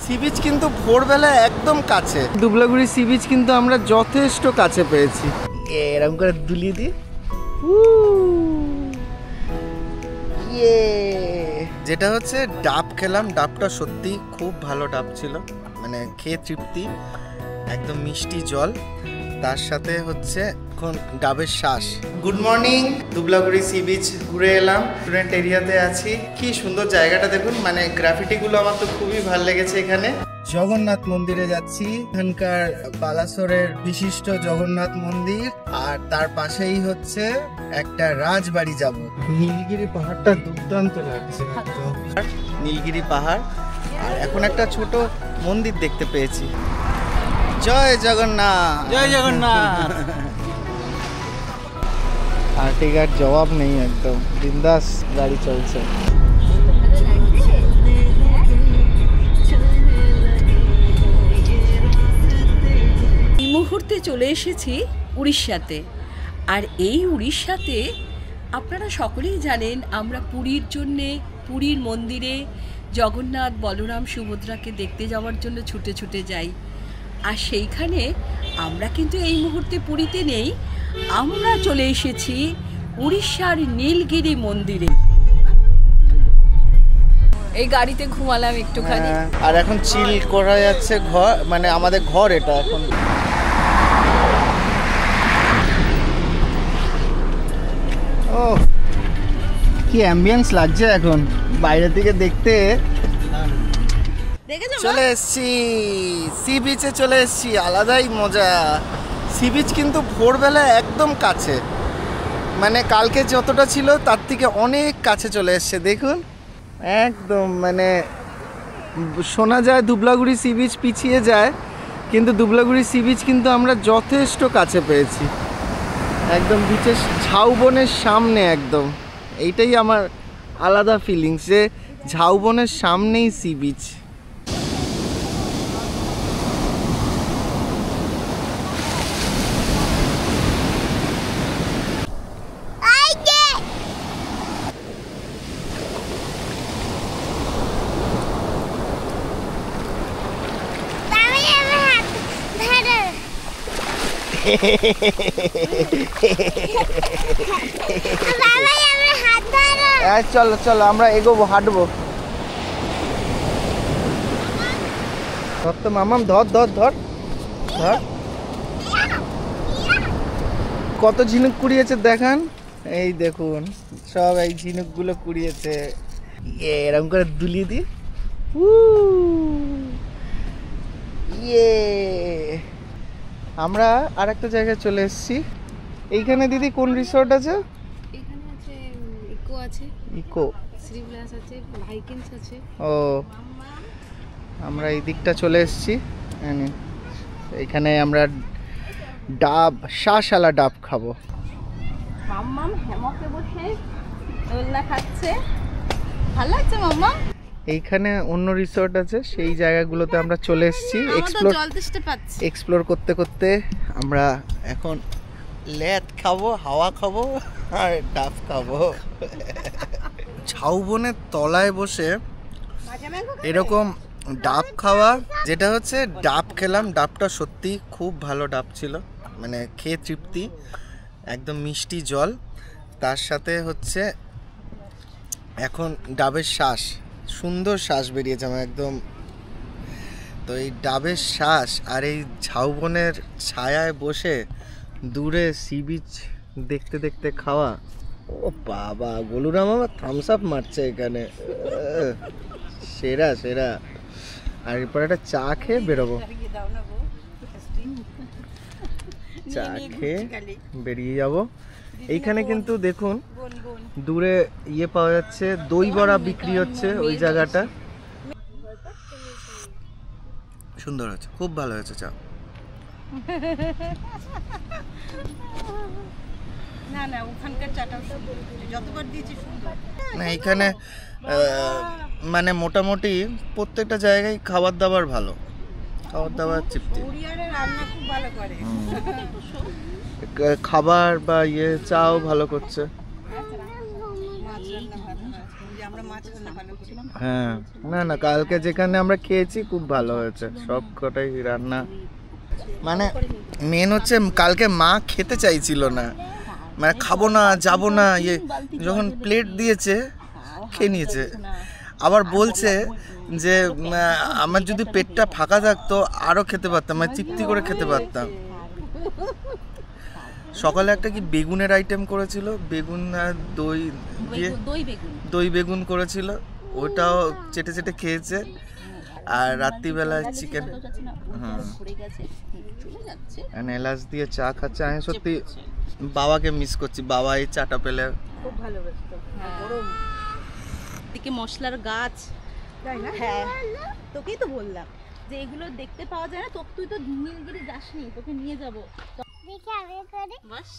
Sea beach কিন্তু ভোরবেলা একদম কাছে, দুবলাগুড়ি সি বিচ কিন্তু আমরা যথেষ্ট কাছে পেয়েছি। এরকম করে দুলিয়ে দিই। যেটা হচ্ছে ডাব খেলাম, ডাবটা সত্যি খুব ভালো ডাব ছিল, মানে খেয়ে তৃপ্তি, একদম মিষ্টি জল, তার সাথে হচ্ছে এখন ডাবের শ্বাস। Good morning, Dublagori sea beach ঘুরে এলাম, স্টুডেন্ট এরিয়াতে আছি। কি সুন্দর জায়গাটা দেখুন, মানে গ্রাফিটিগুলো আমার তো খুবই ভালো লেগেছে। এখানে জগন্নাথ মন্দিরে যাচ্ছি, এখানকার বালাসোরের বিশিষ্ট জগন্নাথ মন্দির, আর তার পাশেই হচ্ছে একটা রাজবাড়ি যাব। নীলগিরি পাহাড়টা দুর্দান্ত লাগছে, নীলগিরি পাহাড়, আর এখন একটা ছোট মন্দির দেখতে পেয়েছি। জয় জগন্নাথ, জয় জগন্নাথ। আর্টিকার জবাব নেই, একদম বিন্দাস গাড়ি চলছে। এই মুহূর্তে চলে এসেছি উড়িষ্যাতে, আর এই উড়িষ্যাতে আপনারা সকলেই জানেন আমরা পুরীর জন্যে, পুরীর মন্দিরে জগন্নাথ বলরাম সুভদ্রাকে দেখতে যাওয়ার জন্য ছুটে ছুটে যাই। আর সেইখানে আমরা কিন্তু এই মুহূর্তে পুরীতে নেই, আমরা চলে এসেছি উড়িষ্যার নীলগিরি মন্দিরে। এই গাড়িতে ঘুমালাম একটুখানি, আর এখন চিল করা যাচ্ছে ঘর, মানে আমাদের ঘর এটা এখন। ও কি অ্যাম্বিয়েন্স লাগছে এখন বাইরে থেকে দেখতে। চলে এসছি সি বিচে, চলে এসছি, আলাদাই মজা। সি বিচ কিন্তু ভোরবেলা একদম কাছে, মানে কালকে যতটা ছিল তার থেকে অনেক কাছে চলে এসছে। দেখুন একদম, মানে শোনা যায় দুবলাগুড়ি সি বিচ পিছিয়ে যায়, কিন্তু দুবলাগুড়ি সি বিচ কিন্তু আমরা যথেষ্ট কাছে পেয়েছি, একদম বিচের ঝাউবনের সামনে একদম। এইটাই আমার আলাদা ফিলিংস, যে ঝাউবনের সামনেই সি বিচ। চলো চলো আমরা এগোবো, হাঁটবো। ধর তো মামাম, ধর ধর ধর ধর। কত ঝিনুক কুড়িয়েছে দেখান, এই দেখুন সব এই ঝিনুক গুলো কুড়িয়েছে। এরকম করে দুলিয়ে দি। আমরা আর একটা জায়গায় চলে এসেছি। এইখানে দিদি কোন রিসর্ট আছে? এখানে আছে ইকো আছে, ইকো, শ্রীবিলাস আছে, ভাইকিংস আছে। ও আমরা এই দিকটা চলে এসেছি। এখানে আমরা ডাব, শাঁসালা ডাব খাবো। মাম্মাম হেমকে বসে দোলনা খাচ্ছে, ভালো লাগছে মাম্মা। এইখানে অন্য রিসর্ট আছে, সেই জায়গাগুলোতে আমরা চলে এসেছি এক্সপ্লোর করতে করতে। আমরা এখন লেদ খাবো, হাওয়া খাবো আর ডাব খাবো। ঝাউবনের তলায় বসে এরকম ডাব খাওয়া, যেটা হচ্ছে ডাব খেলাম, ডাবটা সত্যি খুব ভালো ডাব ছিল, মানে খেয়ে তৃপ্তি, একদম মিষ্টি জল, তার সাথে হচ্ছে এখন ডাবের শ্বাস, সুন্দর শ্বাস বেরিয়েছে আমার একদম। তো এই ডাবের শ্বাস আর এই ঝাউবনের ছায়ায় বসে দূরে সি বিচ দেখতে দেখতে খাওয়া, ও বাবা, গোলুরাম আমার থামস আপ মারছে এখানে, সেরা সেরা। আর এরপর একটা চা খেয়ে বেরোবো, চা খেয়ে বেরিয়ে যাবো। এইখানে কিন্তু দেখুন দূরে ইয়ে পাওয়া যাচ্ছে, দই বড়া বিক্রি হচ্ছে, ওই জায়গাটা সুন্দর হয়েছে, খুব ভালো হয়েছে চা। না না, ওখানকার চাটাও সুন্দর, যতবার দিয়েছি সুন্দর। না এখানে মানে মোটামুটি প্রত্যেকটা জায়গায় খাবার দাবার ভালো, খাবার দাবার তৃপ্তি, রান্না খুব ভালো করে, খাবার বা ইয়ে চাও ভালো করছে। হ্যাঁ, না না, কালকে যেখানে আমরা খেয়েছি খুব ভালো হয়েছে, সব কটাই রান্না। মানে মেন হচ্ছে কালকে মা খেতে চাইছিল না, মানে খাবো না যাবো না, ইয়ে যখন প্লেট দিয়েছে খেয়ে নিয়েছে। আবার বলছে যে আমার যদি পেটটা ফাঁকা থাকতো আরও খেতে পারতাম, মানে তৃপ্তি করে খেতে পারতাম। সকালে একটা কি বেগুনের আইটেম করেছিল, বেগুন আর দই দিয়ে, দই বেগুন করেছিল, ওটাও চেটে চেটে খেয়েছে। আর রাত্রিবেলা চিকেন, হ্যাঁ, এলাচ দিয়ে চা খাচ্ছে। আমি সত্যি বাবাকে মিস করছি, বাবা এই চাটা পেলে খুব ভালো দিকে মশলার গাছ, হ্যাঁ তোকেই তো বললাম যে এগুলো দেখতে পাওয়া যায় না। তুই তো নীলগিরি যাসনি, তোকে নিয়ে যাবো। বাস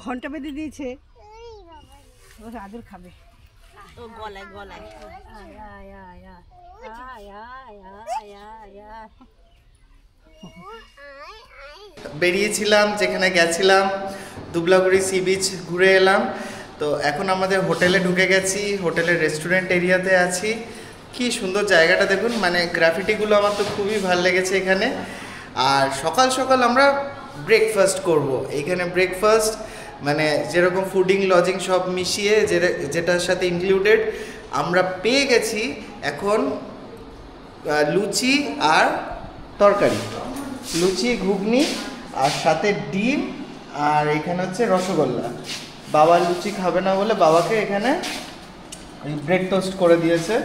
ঘন্টা বেঁধে দিয়েছে, ও আদর খাবে। ও গলায় গলায় বেরিয়েছিলাম, যেখানে গেছিলাম দুবলাগুড়ি সি বিচ ঘুরে এলাম। তো এখন আমাদের হোটেলে ঢুকে গেছি, হোটেলের রেস্টুরেন্ট এরিয়াতে আছি। কি সুন্দর জায়গাটা দেখুন, মানে গ্রাফিটিগুলো আমার তো খুবই ভালো লেগেছে এখানে। আর সকাল সকাল আমরা ব্রেকফাস্ট করব এইখানে। ব্রেকফাস্ট মানে যেরকম ফুডিং লজিং সব মিশিয়ে যেটার সাথে ইনক্লুডেড আমরা পেয়ে গেছি এখন লুচি আর তরকারি, লুচি ঘুগনি আর সাথে ডিম, আর এখানে হচ্ছে রসগোল্লা। বাবা লুচি খাবে না বলে বাবাকে এখানে ব্রেড টোস্ট করে দিয়েছে।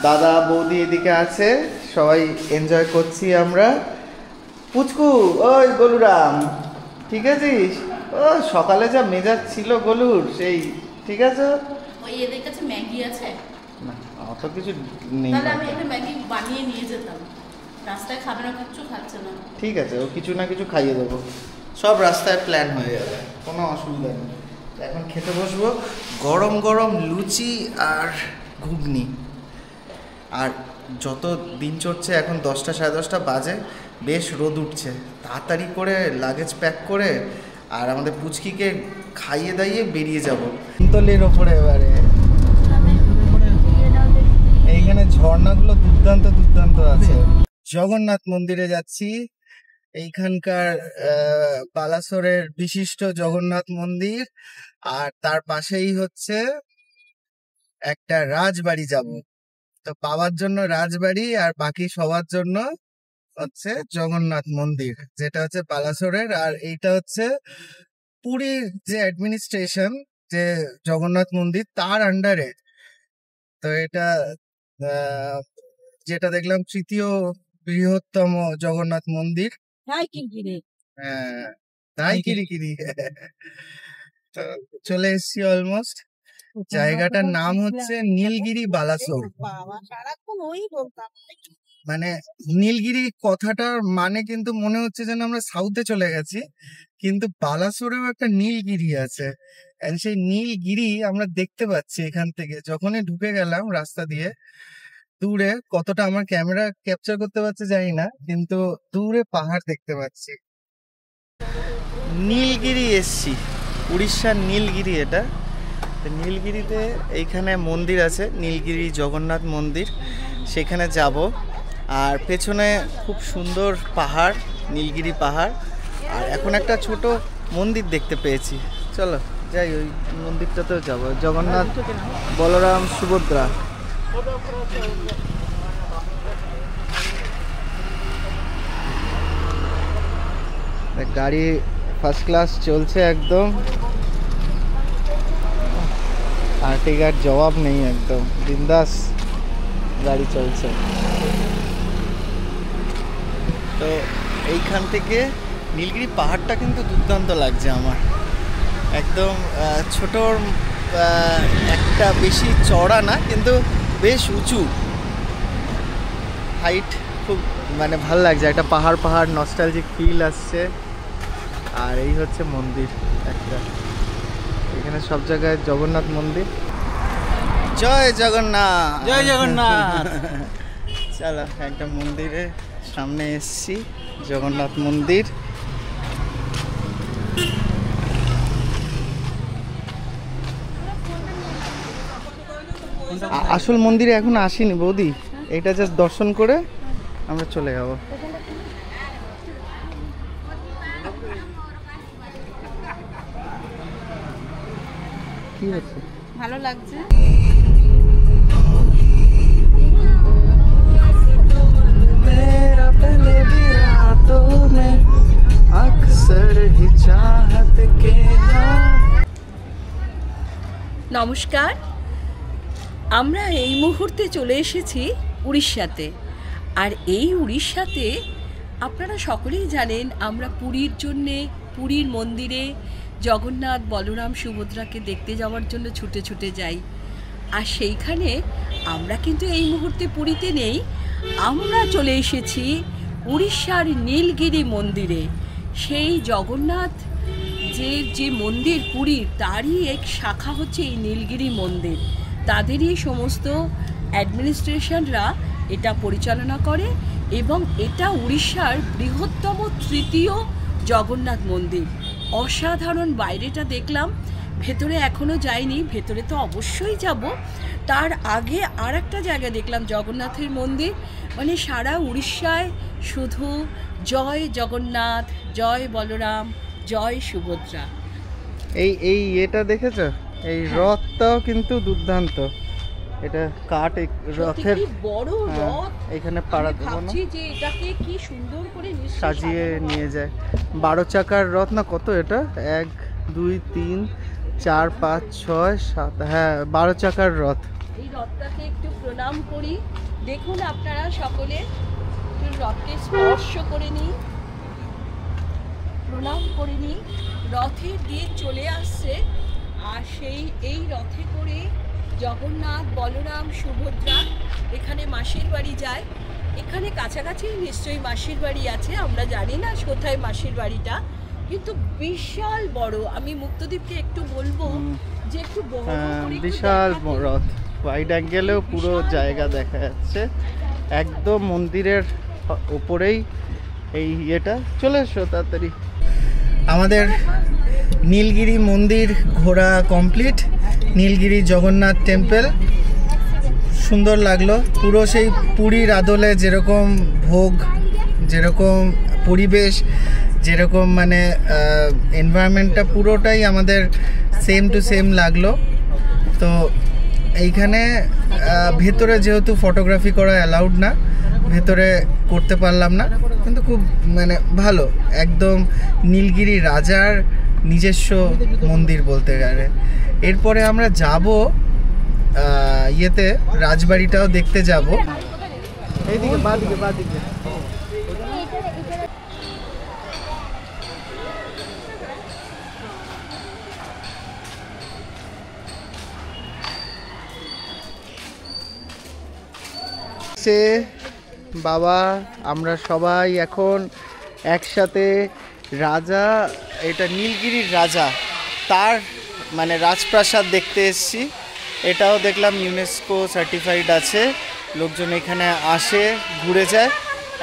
দাদা বৌদি এদিকে আছে, সবাই এনজয় করছি আমরা। পুচকু, ওই গলুরাম, ঠিক আছিস? ও সকালে যা মেজাজ ছিল গলুর, সেই ঠিক আছে? ওই এদের কাছে ম্যাগি আছে না, অত কিছু নেই। তাহলে আমি একটা ম্যাগি বানিয়ে নিয়ে যেতাম, রাস্তায় খাবে না, কিচ্ছু খাচ্ছে না। ঠিক আছে, ও কিছু না কিছু খাইয়ে দেবো, সব রাস্তায় প্ল্যান হয়ে যাবে, কোনো অসুবিধা নেই। এখন খেতে বসবো গরম গরম লুচি আর ঘুগনি। আর যত দিন চড়ছে, এখন 10টা সাড়ে 10টা বাজে, বেশ রোদ উঠছে। তাড়াতাড়ি করে লাগেজ প্যাক করে আর আমাদের পুচকিকে খাইয়ে দাইয়ে বেরিয়ে যাব কুন্তলের ওপরে। এবারে এইখানে ঝর্ণাগুলো দুর্দান্ত দুর্দান্ত আছে। জগন্নাথ মন্দিরে যাচ্ছি, এইখানকার বালাসোরের বিশিষ্ট জগন্নাথ মন্দির। আর তার পাশেই হচ্ছে একটা রাজবাড়ি যাব। তো বাবার জন্য রাজবাড়ি আর বাকি সবার জন্য হচ্ছে জগন্নাথ মন্দির, যেটা হচ্ছে বালাসোরের। আর এইটা হচ্ছে পুরীর যে অ্যাডমিনিস্ট্রেশন, যে জগন্নাথ মন্দির তার আন্ডারে। তো এটা যেটা দেখলাম তৃতীয় বৃহত্তম জগন্নাথ মন্দির। হ্যাঁ, তাই কিরি। তো চলে এসছি অলমোস্ট। জায়গাটার নাম হচ্ছে নীলগিরি বালাসোর। মানে নীলগিরি কথাটার মানে কিন্তু মনে হচ্ছে যেন আমরা সাউথে চলে গেছি, কিন্তু বালাসোরেও একটা নীলগিরি আছে। সেই নীলগিরি আমরা দেখতে পাচ্ছি এখান থেকে। যখনই ঢুকে গেলাম রাস্তা দিয়ে, দূরে কতটা আমার ক্যামেরা ক্যাপচার করতে পারছে জানি না, কিন্তু দূরে পাহাড় দেখতে পাচ্ছি। নীলগিরি এসছি, উড়িষ্যার নীলগিরি এটা। নীলগিরিতে এইখানে মন্দির আছে, নীলগিরি জগন্নাথ মন্দির, সেখানে যাব। আর পেছনে খুব সুন্দর পাহাড়, নীলগিরি পাহাড়। আর এখন একটা ছোট মন্দির দেখতে পেয়েছি, চলো যাই ওই মন্দিরটাতেও যাব। জগন্নাথ, বলরাম, সুভদ্রা। গাড়ি ফার্স্ট ক্লাস চলছে একদম, আর্টিকার জবাব নেই, একদম বিন্দাস গাড়ি চলছে। তো এইখান থেকে নীলগিরি পাহাড়টা কিন্তু দুর্দান্ত লাগছে আমার, একদম ছোট, একটা বেশি চড়া না, কিন্তু বেশ উঁচু, হাইট খুব, মানে ভালো লাগছে, একটা পাহাড় পাহাড় নস্টালজিক ফিল আসছে। আর এই হচ্ছে মন্দির একটা, এখানে সব জায়গায় জগন্নাথ মন্দির। জয় জগন্নাথ, জয় জগন্নাথ। চলো একটা মন্দিরের সামনে এসছি, জগন্নাথ মন্দির। আসল মন্দিরে এখন আসিনি বৌদি, এটা জাস্ট দর্শন করে আমরা চলে যাব। কি হচ্ছে? ভালো লাগছে। নমস্কার, আমরা এই মুহূর্তে চলে এসেছি উড়িষ্যাতে। আর এই উড়িষ্যাতে আপনারা সকলেই জানেন আমরা পুরীর জন্যে, পুরীর মন্দিরে জগন্নাথ, বলরাম, সুভদ্রাকে দেখতে যাওয়ার জন্য ছুটে ছুটে যাই। আর সেইখানে আমরা কিন্তু এই মুহূর্তে পুরীতে নেই, আমরা চলে এসেছি উড়িষ্যার নীলগিরি মন্দিরে। সেই জগন্নাথ যে মন্দির পুরীর, তারই এক শাখা হচ্ছে এই নীলগিরি মন্দির। তাদেরই সমস্ত অ্যাডমিনিস্ট্রেশনরা এটা পরিচালনা করে এবং এটা উড়িষ্যার বৃহত্তম তৃতীয় জগন্নাথ মন্দির। অসাধারণ, বাইরেটা দেখলাম, ভেতরে এখনও যাইনি, ভেতরে তো অবশ্যই যাব। তার আগে আর একটা জায়গা দেখলাম জগন্নাথের মন্দির, মানে সারা উড়িষ্যায় শুধু জয় জগন্নাথ, জয় বলরাম, জয় সুভদ্রা। এই এটা দেখেছো? এই রথটাও কিন্তু দুর্দান্ত। এটা কাঠ রথের বড় রথ, এখানে পাড়া দেবো না, ভাবছি যে এটাকে কি সুন্দর করে সাজিয়ে নিয়ে যায়। 12 চাকার রথ না কত এটা? 1 2 3 4 5 6 7, হ্যাঁ 12 চাকার রথ। এই রথটাকে একটু প্রণাম করি। দেখুন আপনারা সকলে একটু রথকে স্পর্শ করে নিই, প্রণাম করে নিই। রথের দিন চলে আসছে, আর এই রথে করে জগন্নাথ, বলরাম, সুভদ্রা এখানে মাসির বাড়ি যায়। এখানে কাছাকাছি নিশ্চয়ই মাসির বাড়ি আছে, আমরা জানি না কোথায় মাসির বাড়িটা, কিন্তু বিশাল বড়। আমি মুক্তদীপকে একটু বলবো যে একটু বড় করে বিশাল রথ, ওয়াইড অ্যাঙ্গেলেও পুরো জায়গা দেখা যাচ্ছে। একদম মন্দিরের উপরেই এই ইয়েটা। চলে এসো তাড়াতাড়ি। আমাদের নীলগিরি মন্দির ঘোরা কমপ্লিট। নীলগিরি জগন্নাথ টেম্পল সুন্দর লাগলো। পুরো সেই পুরীর আদলে যেরকম ভোগ, যেরকম পরিবেশ, যেরকম মানে এনভায়রনমেন্টটা পুরোটাই আমাদের সেম টু সেম লাগলো। তো এইখানে ভেতরে যেহেতু ফটোগ্রাফি করা অ্যালাউড না, ভেতরে করতে পারলাম না, কিন্তু খুব মানে ভালো, একদম নীলগিরি রাজার নিজস্ব মন্দির বলতে গেলে। এরপরে আমরা যাব ইয়েতে, রাজবাড়িটাও দেখতে যাব। এইদিকে বাদিকে বাদিকে বাবা, আমরা সবাই এখন একসাথে রাজা, এটা নীলগিরির রাজা, তার মানে রাজপ্রাসাদ দেখতে এসেছি। এটাও দেখলাম ইউনেস্কো সার্টিফাইড আছে, লোকজন এখানে আসে, ঘুরে যায়।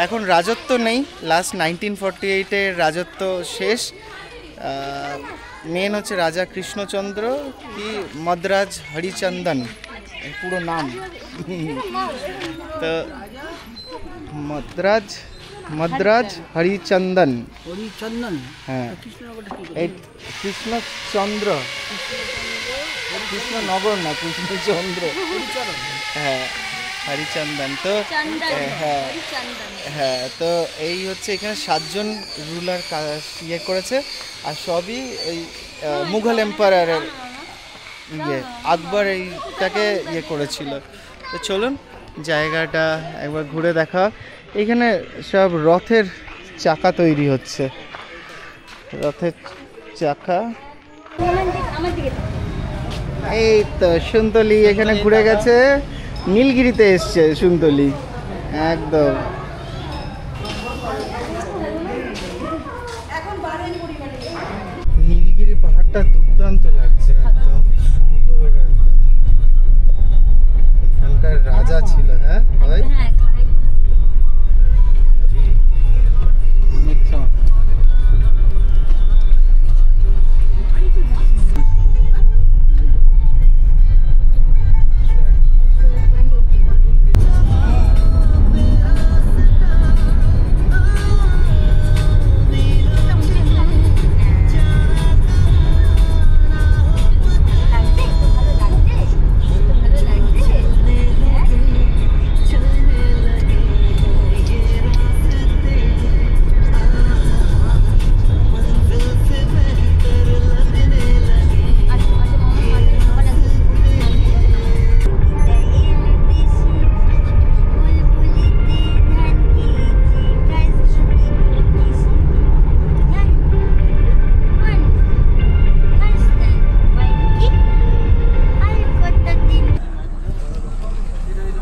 এখন রাজত্ব নেই, লাস্ট 1948-এর রাজত্ব শেষ। মেন হচ্ছে রাজা কৃষ্ণচন্দ্র কি মদ্রাজ হরিচন্দন পুরো নাম। তো মদ্রাজ হরিচন্দন, হ্যাঁ এই কৃষ্ণচন্দ্র, কৃষ্ণনগর না কৃষ্ণচন্দ্র, হ্যাঁ হরিচন্দন। তো হ্যাঁ, তো এই হচ্ছে এখানে 7 জন রুলার ইয়ে করেছে, আর সবই এই মুঘল এম্পায়ারের ইয়ে, আকবর এইটাকে ইয়ে করেছিল। তো চলুন জায়গাটা একবার ঘুরে দেখা। এখানে সব রথের চাকা তৈরি হচ্ছে, রথের চাকা। এই তো সুন্তলি এখানে ঘুরে গেছে, নীলগিরিতে এসছে সুন্তলি একদম। নীলগিরি পাহাড়টা দুর্দান্ত লাগছে, একদম সুন্দর, একদম এখানকার রাজা ছিল। হ্যাঁ ভাই,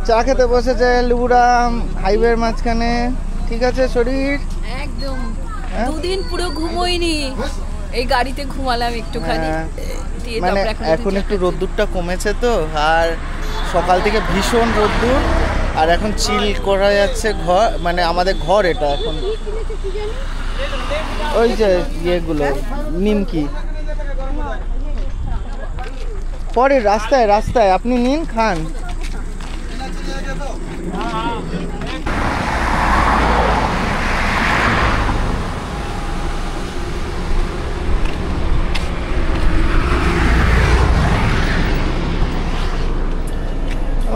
চা খেতে বসেছে লিবুরাম হাইওয়ের মাঝখানে। ঠিক আছে শরীর? একদম হ্যাঁ? দুদিন পুরো ঘুমোইনি, এই গাড়িতে ঘুমালাম একটুখানি। হ্যাঁ। দিয়ে মানে তারপর এখন একটু রোদ্দুরটা কমেছে তো, আর সকাল থেকে ভীষণ রোদ্দুর, আর এখন চিল করা যাচ্ছে ঘর, মানে আমাদের ঘর এটা এখন। ওই যে ইয়েগুলো নিমকি পরে রাস্তায় রাস্তায় আপনি নিন খান।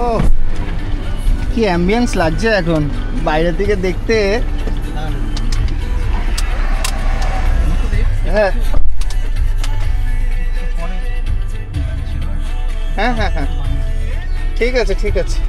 ও কি অ্যাম্বিয়েন্স লাগছে এখন বাইরে থেকে দেখতে। হ্যাঁ হ্যাঁ হ্যাঁ হ্যাঁ ঠিক আছে ঠিক আছে।